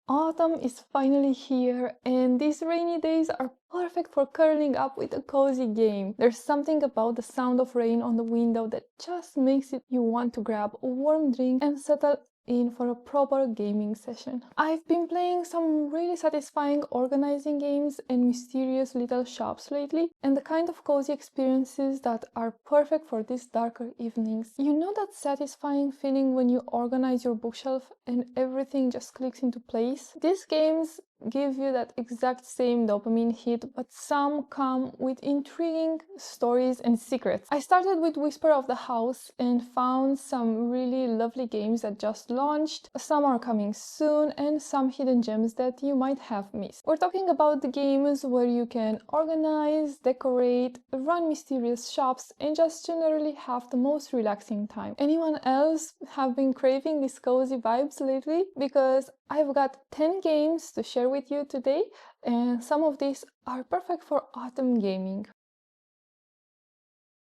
Autumn is finally here, and these rainy days are perfect for curling up with a cozy game. There's something about the sound of rain on the window that just makes you want to grab a warm drink and settle in for a proper gaming session. I've been playing some really satisfying organizing games and mysterious little shops lately, and the kind of cozy experiences that are perfect for these darker evenings. You know that satisfying feeling when you organize your bookshelf and everything just clicks into place? These games give you that exact same dopamine hit, but some come with intriguing stories and secrets. I started with Whisper of the House and found some really lovely games that just launched. Some are coming soon and some hidden gems that you might have missed. We're talking about the games where you can organize, decorate, run mysterious shops, and just generally have the most relaxing time. Anyone else have been craving these cozy vibes lately? Because I've got 10 games to share with you today, and some of these are perfect for autumn gaming.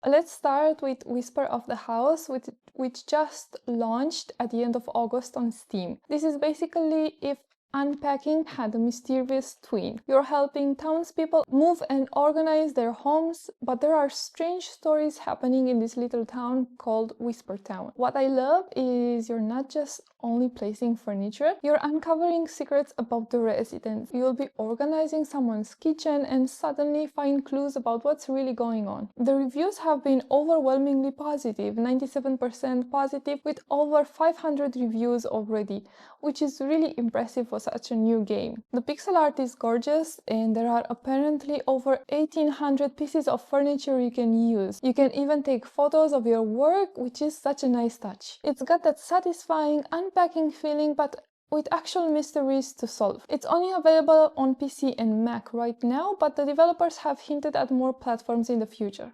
Let's start with Whisper of the House, which just launched at the end of August on Steam. This is basically if unpacking had a mysterious twin. You're helping townspeople move and organize their homes, but there are strange stories happening in this little town called Whisper Town. What I love is you're not just only placing furniture, you're uncovering secrets about the residents. You'll be organizing someone's kitchen and suddenly find clues about what's really going on. The reviews have been overwhelmingly positive, 97% positive, with over 500 reviews already, which is really impressive for such a new game. The pixel art is gorgeous, and there are apparently over 1800 pieces of furniture you can use. You can even take photos of your work, which is such a nice touch. It's got that satisfying unpacking feeling, but with actual mysteries to solve. It's only available on PC and Mac right now, but the developers have hinted at more platforms in the future.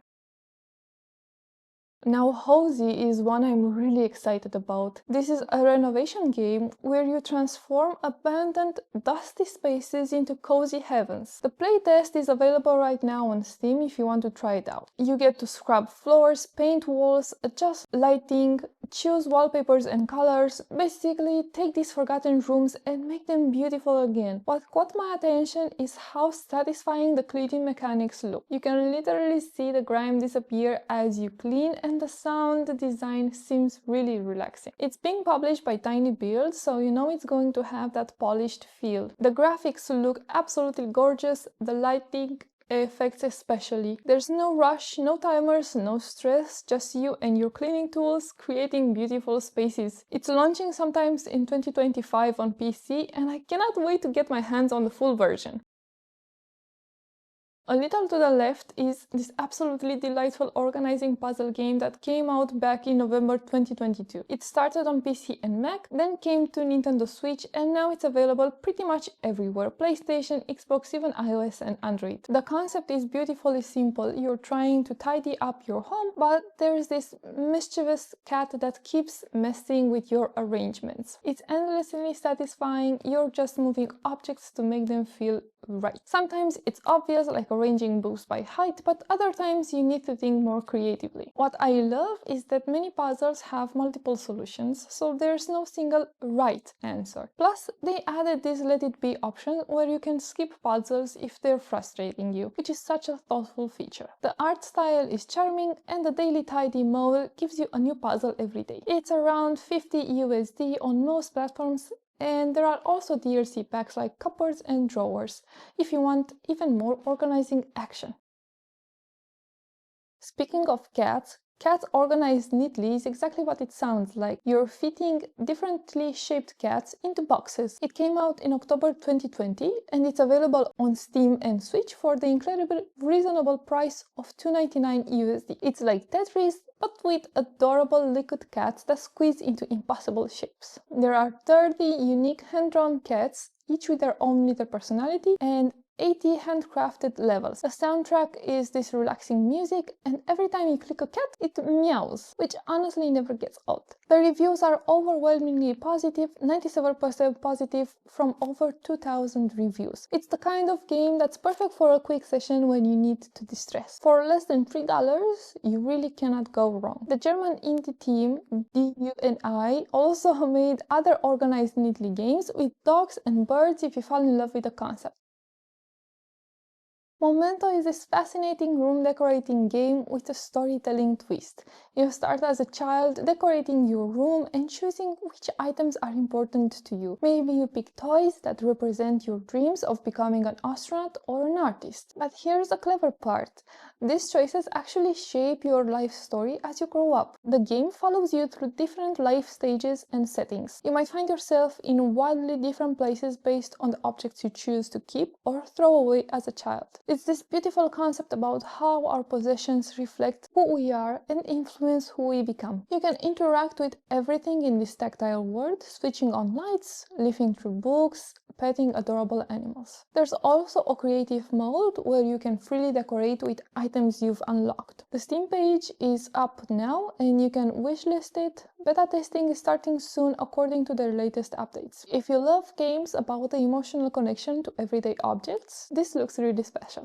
Now, Hozy is one I'm really excited about. This is a renovation game where you transform abandoned, dusty spaces into cozy heavens. The playtest is available right now on Steam if you want to try it out. You get to scrub floors, paint walls, adjust lighting, choose wallpapers and colors, basically take these forgotten rooms and make them beautiful again. What caught my attention is how satisfying the cleaning mechanics look. You can literally see the grime disappear as you clean, and the sound design seems really relaxing. It's being published by Tiny Build, so you know it's going to have that polished feel. The graphics look absolutely gorgeous, the lighting effects especially. There's no rush, no timers, no stress, just you and your cleaning tools creating beautiful spaces. It's launching sometimes in 2025 on PC, and I cannot wait to get my hands on the full version. A little to the left is this absolutely delightful organizing puzzle game that came out back in November 2022. It started on PC and Mac, then came to Nintendo Switch, and now it's available pretty much everywhere: PlayStation, Xbox, even iOS and Android. The concept is beautifully simple. You're trying to tidy up your home, but there's this mischievous cat that keeps messing with your arrangements. It's endlessly satisfying. You're just moving objects to make them feel right. Sometimes it's obvious, like arranging books by height, but other times you need to think more creatively. What I love is that many puzzles have multiple solutions, so there's no single right answer. Plus, they added this let it be option where you can skip puzzles if they're frustrating you, which is such a thoughtful feature. The art style is charming, and the daily tidy mode gives you a new puzzle every day. It's around 50 USD on most platforms, and there are also DLC packs like cupboards and drawers if you want even more organizing action. Speaking of cats, cats organized neatly is exactly what it sounds like. You're fitting differently shaped cats into boxes. It came out in October 2020 and it's available on Steam and Switch for the incredibly reasonable price of $2.99 USD. It's like Tetris, but with adorable liquid cats that squeeze into impossible shapes. There are 30 unique hand-drawn cats, each with their own little personality, and 80 handcrafted levels. The soundtrack is this relaxing music, and every time you click a cat, it meows, which honestly never gets old. The reviews are overwhelmingly positive, 97% positive from over 2,000 reviews. It's the kind of game that's perfect for a quick session when you need to distress. For less than $3, you really cannot go wrong. The German indie team, DUNI, also made other organized neatly games with dogs and birds if you fall in love with the concept. Momento is this fascinating room decorating game with a storytelling twist. You start as a child decorating your room and choosing which items are important to you. Maybe you pick toys that represent your dreams of becoming an astronaut or an artist. But here's the clever part. These choices actually shape your life story as you grow up. The game follows you through different life stages and settings. You might find yourself in wildly different places based on the objects you choose to keep or throw away as a child. It's this beautiful concept about how our possessions reflect who we are and influence who we become. You can interact with everything in this tactile world, switching on lights, leafing through books, petting adorable animals. There's also a creative mode where you can freely decorate with items you've unlocked. The Steam page is up now and you can wishlist it. Beta testing is starting soon according to their latest updates. If you love games about the emotional connection to everyday objects, this looks really special.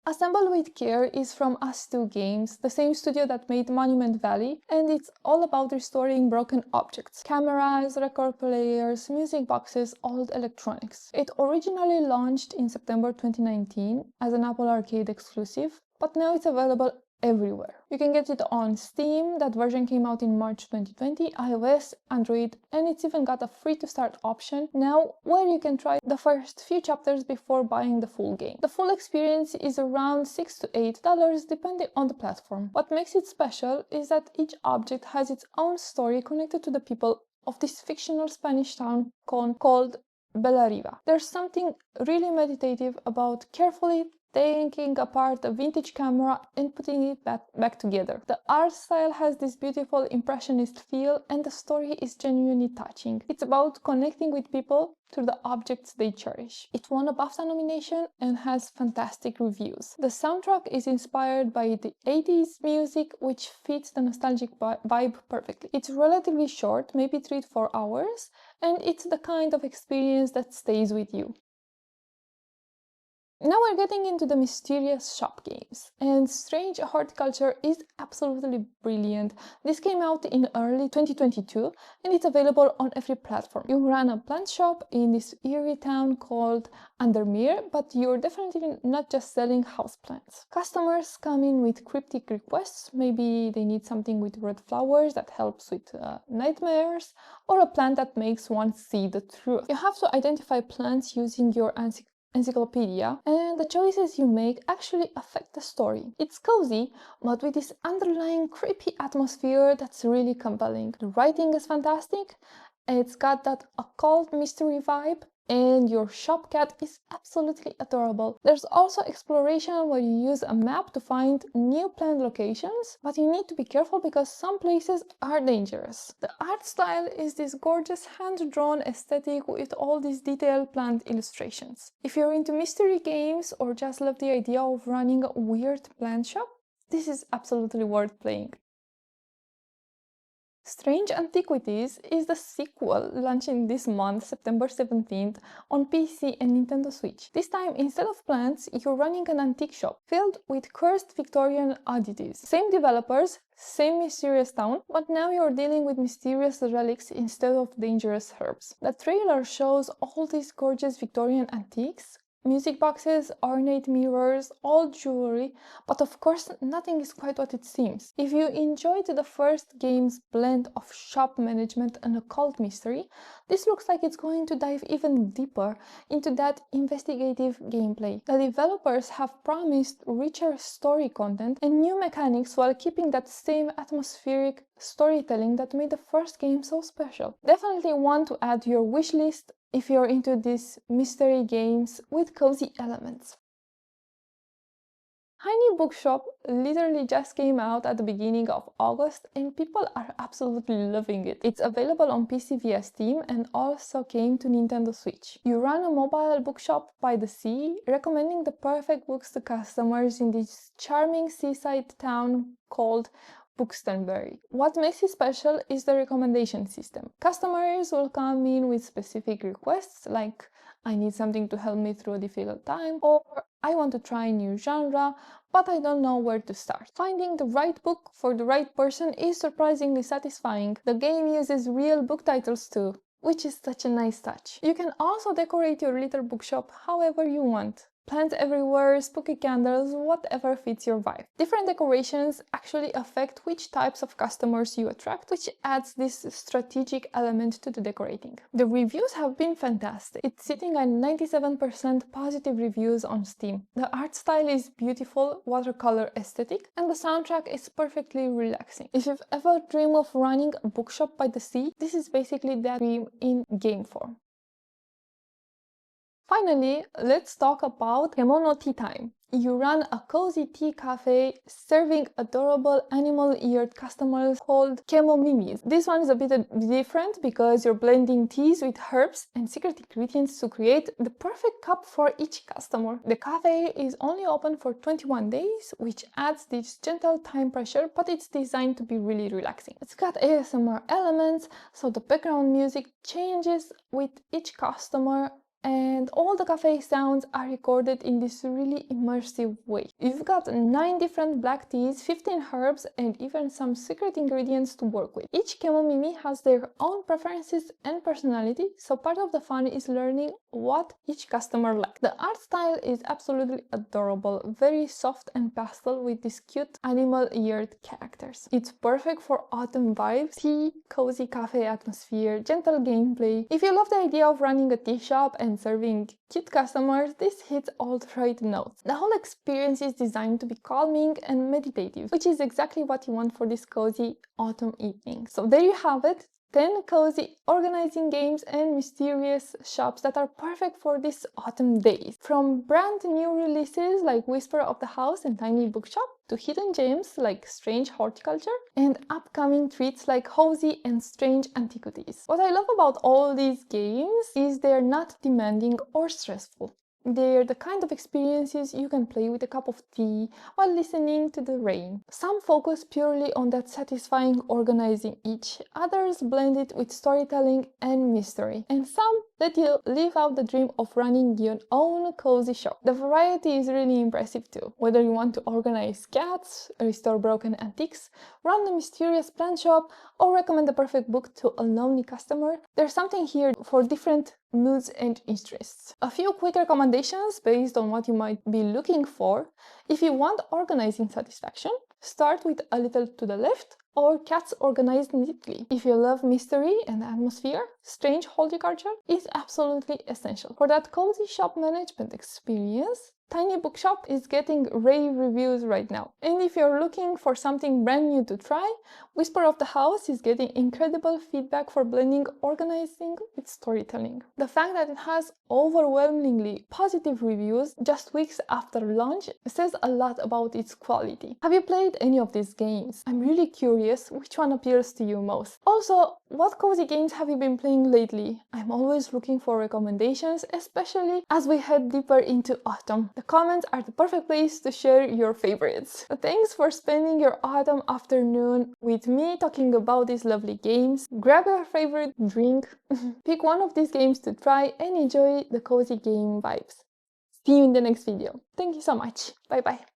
Assemble with Care is from Us2 Games, the same studio that made Monument Valley, and it's all about restoring broken objects. Cameras, record players, music boxes, old electronics. It originally launched in September 2019 as an Apple Arcade exclusive, but now it's available everywhere. You can get it on Steam, that version came out in March 2020, iOS, Android, and it's even got a free to start option now where you can try the first few chapters before buying the full game. The full experience is around $6 to $8 depending on the platform. What makes it special is that each object has its own story connected to the people of this fictional Spanish town called Bellariva. There's something really meditative about carefully taking apart a vintage camera and putting it back together. The art style has this beautiful impressionist feel and the story is genuinely touching. It's about connecting with people through the objects they cherish. It won a BAFTA nomination and has fantastic reviews. The soundtrack is inspired by the 80s music, which fits the nostalgic vibe perfectly. It's relatively short, maybe 3 to 4 hours, and it's the kind of experience that stays with you. Now we're getting into the mysterious shop games, and Strange Horticulture is absolutely brilliant. This came out in early 2022 and it's available on every platform. You run a plant shop in this eerie town called Undermere, but you're definitely not just selling houseplants. Customers come in with cryptic requests, maybe they need something with red flowers that helps with nightmares, or a plant that makes one see the truth. You have to identify plants using your encyclopedia, and the choices you make actually affect the story. It's cozy, but with this underlying creepy atmosphere that's really compelling. The writing is fantastic, it's got that occult mystery vibe, and your shop cat is absolutely adorable. There's also exploration where you use a map to find new plant locations, but you need to be careful because some places are dangerous. The art style is this gorgeous hand-drawn aesthetic with all these detailed plant illustrations. If you're into mystery games or just love the idea of running a weird plant shop, this is absolutely worth playing. Strange Antiquities is the sequel launching this month, September 17th, on PC and Nintendo Switch. This time, instead of plants, you're running an antique shop filled with cursed Victorian oddities. Same developers, same mysterious town, but now you're dealing with mysterious relics instead of dangerous herbs. The trailer shows all these gorgeous Victorian antiques, music boxes, ornate mirrors, old jewelry, but of course nothing is quite what it seems. If you enjoyed the first game's blend of shop management and occult mystery, this looks like it's going to dive even deeper into that investigative gameplay. The developers have promised richer story content and new mechanics while keeping that same atmospheric storytelling that made the first game so special. Definitely one to add to your wishlist if you're into these mystery games with cozy elements. Tiny Bookshop literally just came out at the beginning of August and people are absolutely loving it. It's available on PC via Steam and also came to Nintendo Switch. You run a mobile bookshop by the sea, recommending the perfect books to customers in this charming seaside town called Buxtonbury. What makes it special is the recommendation system. Customers will come in with specific requests like I need something to help me through a difficult time, or I want to try a new genre, but I don't know where to start. Finding the right book for the right person is surprisingly satisfying. The game uses real book titles too, which is such a nice touch. You can also decorate your little bookshop however you want. Plants everywhere, spooky candles, whatever fits your vibe. Different decorations actually affect which types of customers you attract, which adds this strategic element to the decorating. The reviews have been fantastic. It's sitting at 97% positive reviews on Steam. The art style is beautiful, watercolor aesthetic, and the soundtrack is perfectly relaxing. If you've ever dreamed of running a bookshop by the sea, this is basically that dream in game form. Finally, let's talk about Kemono Teatime. You run a cozy tea cafe serving adorable animal-eared customers called Kemomimis. This one is a bit different because you're blending teas with herbs and secret ingredients to create the perfect cup for each customer. The cafe is only open for 21 days, which adds this gentle time pressure, but it's designed to be really relaxing. It's got ASMR elements, so the background music changes with each customer and all the cafe sounds are recorded in this really immersive way. You've got 9 different black teas, 15 herbs, and even some secret ingredients to work with. Each Kemomimi has their own preferences and personality, so part of the fun is learning what each customer likes. The art style is absolutely adorable, very soft and pastel with these cute animal-eared characters. It's perfect for autumn vibes, tea, cozy cafe atmosphere, gentle gameplay. If you love the idea of running a tea shop and serving cute customers, this hits all the right notes. The whole experience is designed to be calming and meditative, which is exactly what you want for this cozy autumn evening. So there you have it, 10 cozy organizing games and mysterious shops that are perfect for these autumn days. From brand new releases like Whisper of the House and Tiny Bookshop, to hidden gems like Strange Horticulture, and upcoming treats like Hozy and Strange Antiquities. What I love about all these games is they're not demanding or stressful. They're the kind of experiences you can play with a cup of tea while listening to the rain. Some focus purely on that satisfying organizing itch, others blend it with storytelling and mystery, and some let you live out the dream of running your own cozy shop. The variety is really impressive too. Whether you want to organize cats, restore broken antiques, run a mysterious plant shop, or recommend the perfect book to a lonely customer, there's something here for different moods and interests. A few quick recommendations based on what you might be looking for. If you want organizing satisfaction, start with A Little to the Left or Cats Organized Neatly. If you love mystery and atmosphere, Strange Horticulture is absolutely essential. For that cozy shop management experience, Tiny Bookshop is getting rave reviews right now. And if you're looking for something brand new to try, Whisper of the House is getting incredible feedback for blending organizing with storytelling. The fact that it has overwhelmingly positive reviews just weeks after launch says a lot about its quality. Have you played any of these games? I'm really curious which one appeals to you most. Also, what cozy games have you been playing lately? I'm always looking for recommendations, especially as we head deeper into autumn. The comments are the perfect place to share your favorites. Thanks for spending your autumn afternoon with me talking about these lovely games. Grab your favorite drink, pick one of these games to try and enjoy the cozy game vibes. See you in the next video. Thank you so much. Bye bye.